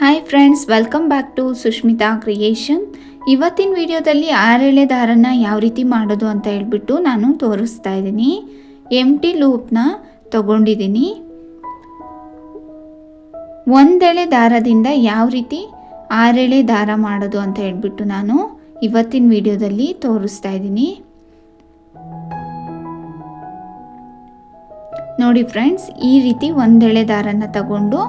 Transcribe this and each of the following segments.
Hi friends, welcome back to Sushmita creation. ಇವತ್ತಿನ ವಿಡಿಯೋದಲ್ಲಿ 6 ಎಳೆ ದಾರನ ಯಾವ ರೀತಿ ಮಾಡೋದು ಅಂತ ಹೇಳ್ಬಿಟ್ಟು ನಾನು ತೋರಿಸ್ತಾ ಇದ್ದೀನಿ. ಎಂಟಿ ಲೂಪ್ನ ತಗೊಂಡಿದ್ದೀನಿ. ಒಂದೆಳೆ ದಾರದಿಂದ ಯಾವ ರೀತಿ 6 ಎಳೆ ದಾರ ಮಾಡೋದು ಅಂತ ಹೇಳ್ಬಿಟ್ಟು ನಾನು ಇವತ್ತಿನ ವಿಡಿಯೋದಲ್ಲಿ ತೋರಿಸ್ತಾ ಇದ್ದೀನಿ. ನೋಡಿ ಫ್ರೆಂಡ್ಸ್, ಈ ರೀತಿ ಒಂದೆಳೆ ದಾರನ ತಗೊಂಡು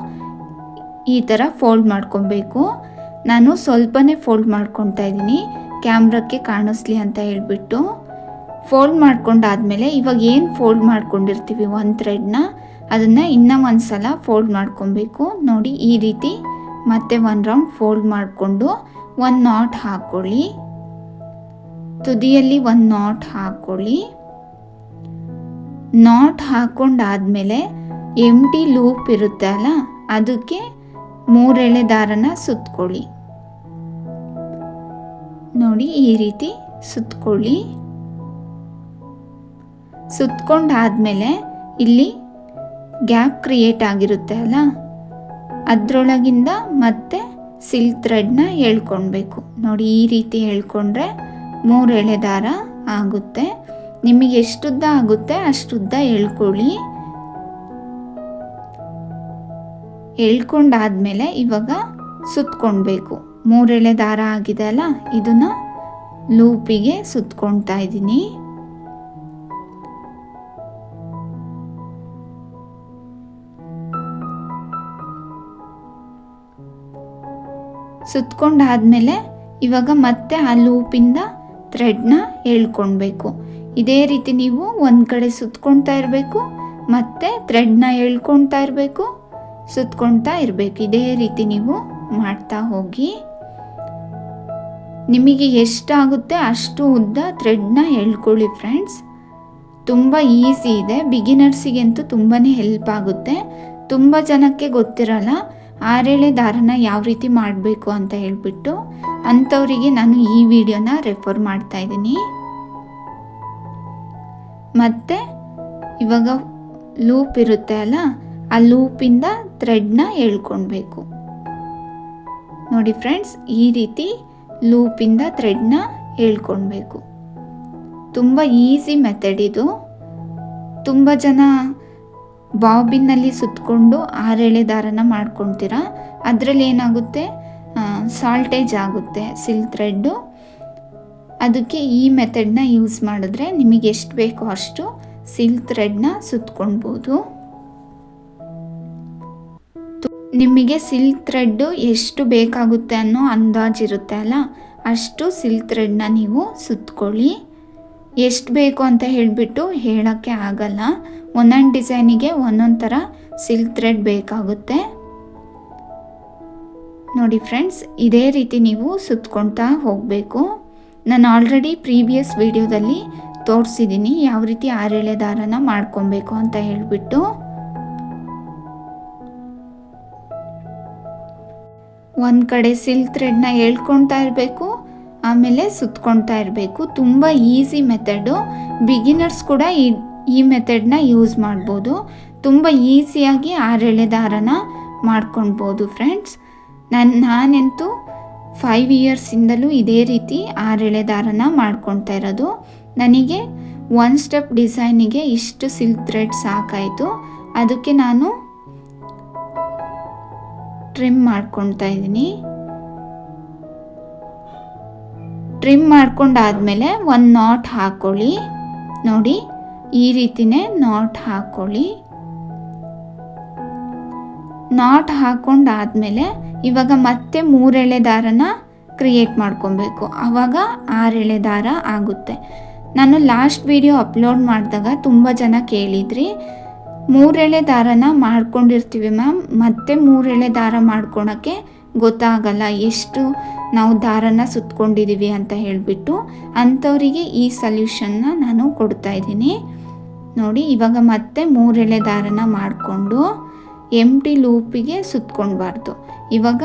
ಈ ಥರ ಫೋಲ್ಡ್ ಮಾಡ್ಕೊಬೇಕು. ನಾನು ಸ್ವಲ್ಪನೇ ಫೋಲ್ಡ್ ಮಾಡ್ಕೊತಾ ಇದ್ದೀನಿ, ಕ್ಯಾಮ್ರಕ್ಕೆ ಕಾಣಿಸ್ಲಿ ಅಂತ ಹೇಳ್ಬಿಟ್ಟು. ಫೋಲ್ಡ್ ಮಾಡ್ಕೊಂಡಾದ್ಮೇಲೆ ಇವಾಗ ಏನು ಫೋಲ್ಡ್ ಮಾಡ್ಕೊಂಡಿರ್ತೀವಿ ಒಂದು ಥ್ರೆಡ್ನ, ಅದನ್ನು ಇನ್ನೂ ಒಂದು ಸಲ ಫೋಲ್ಡ್ ಮಾಡ್ಕೊಬೇಕು. ನೋಡಿ ಈ ರೀತಿ ಮತ್ತೆ ಒಂದು ರೌಂಡ್ ಫೋಲ್ಡ್ ಮಾಡಿಕೊಂಡು ಒಂದು ನಾಟ್ ಹಾಕ್ಕೊಳ್ಳಿ. ತುದಿಯಲ್ಲಿ ಒಂದು ನಾಟ್ ಹಾಕ್ಕೊಳ್ಳಿ. ನಾಟ್ ಹಾಕ್ಕೊಂಡಾದ್ಮೇಲೆ ಎಂಟಿ ಲೂಪ್ ಇರುತ್ತೆ ಅಲ್ಲ, ಅದಕ್ಕೆ 3 ಎಳೆ ದಾರನ ಸುತ್ಕೊಳ್ಳಿ. ನೋಡಿ ಈ ರೀತಿ ಸುತ್ಕೊಳ್ಳಿ. ಸುತ್ಕೊಂಡಾದ್ಮೇಲೆ ಇಲ್ಲಿ ಗ್ಯಾಪ್ ಕ್ರಿಯೇಟ್ ಆಗಿರುತ್ತೆ ಅಲ್ಲ, ಅದರೊಳಗಿಂದ ಮತ್ತೆ ಸಿಲ್ಕ್ ಥ್ರೆಡ್ನ ಎಳ್ಕೊಳ್ಬೇಕು. ನೋಡಿ ಈ ರೀತಿ ಎಳ್ಕೊಂಡ್ರೆ 3 ಎಳೆ ದಾರ ಆಗುತ್ತೆ. ನಿಮಗೆ ಎಷ್ಟುದ್ದ ಆಗುತ್ತೆ ಅಷ್ಟುದ್ದ ಎಳ್ಕೊಳ್ಳಿ. ಎಳ್ಕೊಂಡಾದ್ಮೇಲೆ ಇವಾಗ ಸುತ್ಕೊಳ್ಬೇಕು. 3 ಎಳೆ ದಾರ ಆಗಿದೆ ಅಲ್ಲ, ಇದನ್ನ ಲೂಪಿಗೆ ಸುತ್ಕೊಳ್ತಾ ಇದ್ದೀನಿ. ಸುತ್ಕೊಂಡಾದ್ಮೇಲೆ ಇವಾಗ ಮತ್ತೆ ಆ ಲೂಪಿಂದ ಥ್ರೆಡ್ನ ಎಳ್ಕೊಳ್ಬೇಕು. ಇದೇ ರೀತಿ ನೀವು ಒಂದು ಕಡೆ ಸುತ್ಕೊಳ್ತಾ ಇರಬೇಕು, ಮತ್ತೆ ಥ್ರೆಡ್ನ ಎಳ್ಕೊಳ್ತಾ ಇರಬೇಕು, ಸುತ್ಕೊಳ್ತಾ ಇರಬೇಕು. ಇದೇ ರೀತಿ ನೀವು ಮಾಡ್ತಾ ಹೋಗಿ. ನಿಮಗೆ ಎಷ್ಟಾಗುತ್ತೆ ಅಷ್ಟು ಉದ್ದ ಥ್ರೆಡ್ನ ಎಳ್ಕೊಳ್ಳಿ ಫ್ರೆಂಡ್ಸ್. ತುಂಬ ಈಸಿ ಇದೆ, ಬಿಗಿನರ್ಸಿಗಂತೂ ತುಂಬಾ ಹೆಲ್ಪ್ ಆಗುತ್ತೆ. ತುಂಬ ಜನಕ್ಕೆ ಗೊತ್ತಿರಲ್ಲ 6 ಎಳೆ ದಾರನ ಯಾವ ರೀತಿ ಮಾಡಬೇಕು ಅಂತ ಹೇಳ್ಬಿಟ್ಟು. ಅಂಥವರಿಗೆ ನಾನು ಈ ವಿಡಿಯೋನ ರೆಫರ್ ಮಾಡ್ತಾ ಇದ್ದೀನಿ. ಮತ್ತು ಇವಾಗ ಲೂಪ್ ಇರುತ್ತೆ ಅಲ್ಲ, ಆ ಲೂಪಿಂದ ಥ್ರೆಡ್ನ ಎಳ್ಕೊಳ್ಬೇಕು. ನೋಡಿ ಫ್ರೆಂಡ್ಸ್, ಈ ರೀತಿ ಲೂಪಿಂದ ಥ್ರೆಡ್ನ ಎಳ್ಕೊಳ್ಬೇಕು. ತುಂಬ ಈಸಿ ಮೆಥಡ್ ಇದು. ತುಂಬ ಜನ ಬಾಬಿನಲ್ಲಿ ಸುತ್ತಕೊಂಡು 6 ಎಳೆ ದಾರನ ಮಾಡ್ಕೊಳ್ತೀರಾ. ಅದರಲ್ಲಿ ಏನಾಗುತ್ತೆ, ಸಾಲ್ಟೇಜ್ ಆಗುತ್ತೆ ಸಿಲ್ಕ್ ಥ್ರೆಡ್ಡು. ಅದಕ್ಕೆ ಈ ಮೆಥಡ್ನ ಯೂಸ್ ಮಾಡಿದ್ರೆ ನಿಮಗೆ ಎಷ್ಟು ಬೇಕೋ ಅಷ್ಟು ಸಿಲ್ಕ್ ಥ್ರೆಡ್ನ ಸುತ್ಕೊಳ್ಬೋದು. ನಿಮಗೆ ಸಿಲ್ಕ್ ಥ್ರೆಡ್ಡು ಎಷ್ಟು ಬೇಕಾಗುತ್ತೆ ಅನ್ನೋ ಅಂದಾಜಿರುತ್ತೆ ಅಲ್ಲ, ಅಷ್ಟು ಸಿಲ್ಕ್ ಥ್ರೆಡ್ನ ನೀವು ಸುತ್ಕೊಳ್ಳಿ. ಎಷ್ಟು ಬೇಕು ಅಂತ ಹೇಳಿಬಿಟ್ಟು ಹೇಳೋಕ್ಕೆ ಆಗಲ್ಲ. ಒಂದೊಂದು ಡಿಸೈನಿಗೆ ಒಂದೊಂದು ಥರ ಸಿಲ್ಕ್ ಥ್ರೆಡ್ ಬೇಕಾಗುತ್ತೆ. ನೋಡಿ ಫ್ರೆಂಡ್ಸ್, ಇದೇ ರೀತಿ ನೀವು ಸುತ್ಕೊಳ್ತಾ ಹೋಗಬೇಕು. ನಾನು ಆಲ್ರೆಡಿ ಪ್ರೀವಿಯಸ್ ವಿಡಿಯೋದಲ್ಲಿ ತೋರಿಸಿದ್ದೀನಿ ಯಾವ ರೀತಿ 6 ಎಳೆ ದಾರನ ಮಾಡ್ಕೊಬೇಕು ಅಂತ ಹೇಳಿಬಿಟ್ಟು. ಒಂದು ಕಡೆ ಸಿಲ್ಕ್ ಥ್ರೆಡ್ನ ಎಳ್ಕೊಳ್ತಾ ಇರಬೇಕು, ಆಮೇಲೆ ಸುತ್ಕೊಳ್ತಾ ಇರಬೇಕು. ತುಂಬ ಈಸಿ ಮೆಥಡು. ಬಿಗಿನರ್ಸ್ ಕೂಡ ಈ ಮೆಥಡ್ನ ಯೂಸ್ ಮಾಡ್ಬೋದು. ತುಂಬ ಈಸಿಯಾಗಿ 6 ಎಳೆ ದಾರನ ಮಾಡ್ಕೊಳ್ಬೋದು ಫ್ರೆಂಡ್ಸ್. ನಾನಂತೂ 5 ಇಯರ್ಸಿಂದಲೂ ಇದೇ ರೀತಿ 6 ಎಳೆ ದಾರನ ಮಾಡ್ಕೊಳ್ತಾ ಇರೋದು. ನನಗೆ 1 ಸ್ಟೆಪ್ ಡಿಸೈನಿಗೆ ಇಷ್ಟು ಸಿಲ್ಕ್ ಥ್ರೆಡ್ ಸಾಕಾಯಿತು. ಅದಕ್ಕೆ ನಾನು ಟ್ರಿಮ್ ಮಾಡ್ಕೊಳ್ತಾ ಇದ್ದೀನಿ. ಟ್ರಿಮ್ ಮಾಡ್ಕೊಂಡಾದ್ಮೇಲೆ ಒಂದು ನಾಟ್ ಹಾಕ್ಕೊಳ್ಳಿ. ನೋಡಿ ಈ ರೀತಿನೇ ನಾಟ್ ಹಾಕ್ಕೊಳ್ಳಿ. ನಾಟ್ ಹಾಕ್ಕೊಂಡಾದ್ಮೇಲೆ ಇವಾಗ ಮತ್ತೆ 3 ಎಳೆ ದಾರನ ಕ್ರಿಯೇಟ್ ಮಾಡ್ಕೊಬೇಕು. ಆವಾಗ 6 ಎಳೆ ದಾರ ಆಗುತ್ತೆ. ನಾನು ಲಾಸ್ಟ್ ವಿಡಿಯೋ ಅಪ್ಲೋಡ್ ಮಾಡಿದಾಗ ತುಂಬ ಜನ ಕೇಳಿದ್ರಿ, 3 ಎಳೆ ದಾರನ ಮಾಡ್ಕೊಂಡಿರ್ತೀವಿ ಮ್ಯಾಮ್, ಮತ್ತೆ 3 ಎಳೆ ದಾರ ಮಾಡ್ಕೊಳಕ್ಕೆ ಗೊತ್ತಾಗಲ್ಲ ಎಷ್ಟು ನಾವು ದಾರನ ಸುತ್ಕೊಂಡಿದ್ದೀವಿ ಅಂತ ಹೇಳಿಬಿಟ್ಟು. ಅಂಥವರಿಗೆ ಈ ಸಲ್ಯೂಷನ್ನ ನಾನು ಕೊಡ್ತಾ ಇದ್ದೀನಿ. ನೋಡಿ ಇವಾಗ ಮತ್ತೆ 3 ಎಳೆ ದಾರನ ಮಾಡಿಕೊಂಡು ಎಂಟಿ ಲೂಪಿಗೆ ಸುತ್ಕೊಳ್ಬಾರ್ದು. ಇವಾಗ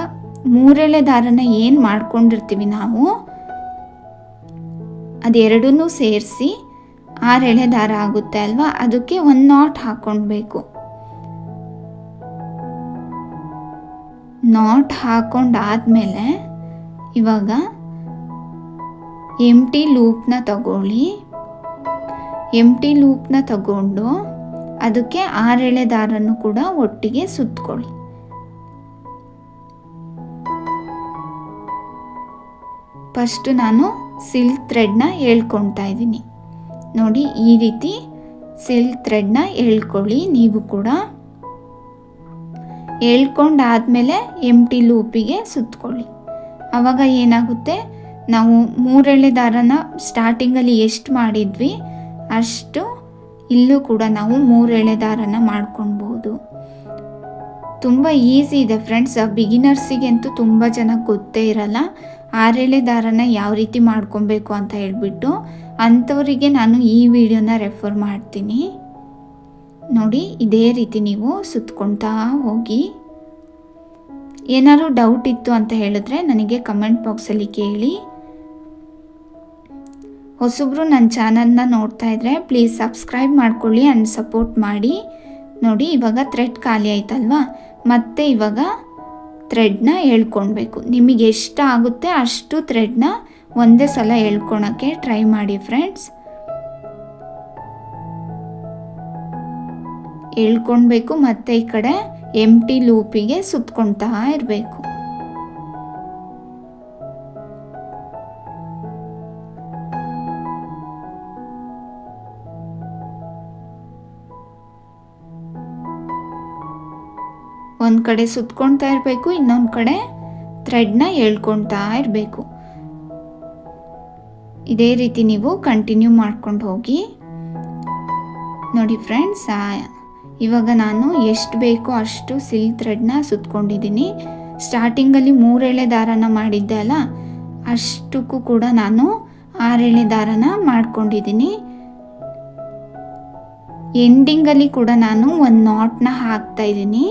3 ಎಳೆ ದಾರನ ಏನು ಮಾಡ್ಕೊಂಡಿರ್ತೀವಿ ನಾವು, ಅದೆರಡನ್ನೂ ಸೇರಿಸಿ 6 ಎಳೆ ದಾರ ಆಗುತ್ತೆ ಅಲ್ವಾ, ಅದಕ್ಕೆ ಒಂದು ನಾಟ್ ಹಾಕ್ಕೊಳ್ಬೇಕು. ನಾಟ್ ಹಾಕೊಂಡಾದ್ಮೇಲೆ ಇವಾಗ ಎಂಟಿ ಲೂಪ್ನ ತಗೊಳ್ಳಿ. ಎಂಟಿ ಲೂಪ್ನ ತಗೊಂಡು ಅದಕ್ಕೆ 6 ಎಳೆ ದಾರನ್ನು ಕೂಡ ಒಟ್ಟಿಗೆ ಸುತ್ಕೊಳ್ಳಿ. ಫಸ್ಟ್ ನಾನು ಸಿಲ್ಕ್ ಥ್ರೆಡ್ನ ಎಳ್ಕೊಳ್ತಾ ಇದ್ದೀನಿ. ನೋಡಿ, ಈ ರೀತಿ ಸಿಲ್ಕ್ ಥ್ರೆಡ್ನ ಎಳ್ಕೊಳ್ಳಿ. ನೀವು ಕೂಡ ಎಳ್ಕೊಂಡಾದ್ಮೇಲೆ ಎಂಟಿ ಲೂಪಿಗೆ ಸುತ್ಕೊಳ್ಳಿ. ಆವಾಗ ಏನಾಗುತ್ತೆ, ನಾವು 3 ಎಳೆ ದಾರನ ಸ್ಟಾರ್ಟಿಂಗಲ್ಲಿ ಎಷ್ಟು ಮಾಡಿದ್ವಿ ಅಷ್ಟು ಇಲ್ಲೂ ಕೂಡ ನಾವು 3 ಎಳೆ ದಾರನ ಮಾಡ್ಕೊಳ್ಬೋದು. ತುಂಬ ಈಸಿ ಇದೆ ಫ್ರೆಂಡ್ಸ್. ಬಿಗಿನರ್ಸಿಗಂತೂ ತುಂಬ ಚೆನ್ನಾಗಿ ಗೊತ್ತೇ ಇರಲ್ಲ 6 ಎಳೆ ದಾರನ ಯಾವ ರೀತಿ ಮಾಡ್ಕೊಬೇಕು ಅಂತ ಹೇಳ್ಬಿಟ್ಟು. ಅಂಥವರಿಗೆ ನಾನು ಈ ವಿಡಿಯೋನ ರೆಫರ್ ಮಾಡ್ತೀನಿ. ನೋಡಿ, ಇದೇ ರೀತಿ ನೀವು ಸುತ್ಕೊಳ್ತಾ ಹೋಗಿ. ಏನಾದ್ರು ಡೌಟ್ ಇತ್ತು ಅಂತ ಹೇಳಿದ್ರೆ ನನಗೆ ಕಮೆಂಟ್ ಬಾಕ್ಸಲ್ಲಿ ಕೇಳಿ. ಹೊಸಬ್ರು ನನ್ನ ಚಾನಲ್ನ ನೋಡ್ತಾ ಇದ್ದರೆ ಪ್ಲೀಸ್ ಸಬ್ಸ್ಕ್ರೈಬ್ ಮಾಡ್ಕೊಳ್ಳಿ ಆ್ಯಂಡ್ ಸಪೋರ್ಟ್ ಮಾಡಿ. ನೋಡಿ, ಇವಾಗ ಥ್ರೆಡ್ ಖಾಲಿ ಆಯ್ತಲ್ವಾ, ಮತ್ತೆ ಇವಾಗ ಥ್ರೆಡ್ನ ಎಳ್ಕೊಳ್ಬೇಕು. ನಿಮಗೆ ಎಷ್ಟು ಆಗುತ್ತೆ ಅಷ್ಟು ಥ್ರೆಡ್ನ ಒಂದೇ ಸಲ ಎಳ್ಕೊಳಕ್ಕೆ ಟ್ರೈ ಮಾಡಿ ಫ್ರೆಂಡ್ಸ್. ಎಳ್ಕೊಳ್ಬೇಕು, ಮತ್ತೆ ಈ ಕಡೆ ಎಂಟಿ ಲೂಪಿಗೆ ಸುತ್ಕೊಳ್ತಾ ಇರಬೇಕು. ಒಂದು ಕಡೆ ಸುತ್ಕೊಳ್ತಾ ಇರಬೇಕು, ಇನ್ನೊಂದು ಕಡೆ ಥ್ರೆಡ್ನ ಎಳ್ಕೊಳ್ತಾ ಇರಬೇಕು. ಇದೇ ರೀತಿ ನೀವು ಕಂಟಿನ್ಯೂ ಮಾಡ್ಕೊಂಡು ಹೋಗಿ. ನೋಡಿ ಫ್ರೆಂಡ್ಸ್, ಇವಾಗ ನಾನು ಎಷ್ಟು ಬೇಕೋ ಅಷ್ಟು ಸಿಲ್ಕ್ ಥ್ರೆಡ್ನ ಸುತ್ಕೊಂಡಿದ್ದೀನಿ. ಸ್ಟಾರ್ಟಿಂಗಲ್ಲಿ 3 ಎಳೆ ದಾರನ ಮಾಡಿದ್ದೆ ಅಲ್ಲ, ಅಷ್ಟಕ್ಕೂ ಕೂಡ ನಾನು 6 ಎಳೆ ದಾರನ ಮಾಡ್ಕೊಂಡಿದ್ದೀನಿ. ಎಂಡಿಂಗಲ್ಲಿ ಕೂಡ ನಾನು ಒಂದು ನಾಟ್ನ ಹಾಕ್ತಾ ಇದ್ದೀನಿ.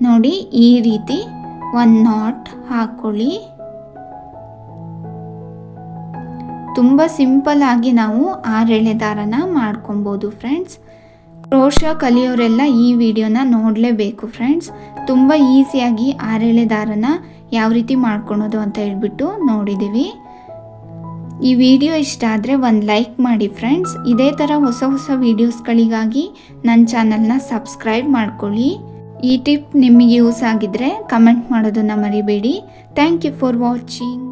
ನೋಡಿ, ಈ ರೀತಿ ಒಂದು ನಾಟ್ ಹಾಕೊಳ್ಳಿ. ತುಂಬ ಸಿಂಪಲ್ ಆಗಿ ನಾವು 6 ಎಳೆ ದಾರನ ಮಾಡ್ಕೊಬೋದು ಫ್ರೆಂಡ್ಸ್. ಕ್ರೋಶಾ ಕಲಿಯೋರೆಲ್ಲ ಈ ವಿಡಿಯೋನ ನೋಡಲೇಬೇಕು ಫ್ರೆಂಡ್ಸ್. ತುಂಬ ಈಸಿಯಾಗಿ 6 ಎಳೆ ದಾರನ ಯಾವ ರೀತಿ ಮಾಡ್ಕೊಳೋದು ಅಂತ ಹೇಳ್ಬಿಟ್ಟು ನೋಡಿದ್ದೀವಿ. ಈ ವಿಡಿಯೋ ಇಷ್ಟ ಆದರೆ ಒಂದು ಲೈಕ್ ಮಾಡಿ ಫ್ರೆಂಡ್ಸ್. ಇದೇ ಥರ ಹೊಸ ಹೊಸ ವೀಡಿಯೋಸ್ಗಳಿಗಾಗಿ ನನ್ನ ಚಾನಲ್ನ ಸಬ್ಸ್ಕ್ರೈಬ್ ಮಾಡ್ಕೊಳ್ಳಿ. ಈ ಟಿಪ್ ನಿಮಗೆ ಯೂಸ್ ಆಗಿದ್ದರೆ ಕಮೆಂಟ್ ಮಾಡೋದನ್ನು ಮರಿಬೇಡಿ. Thank you for watching.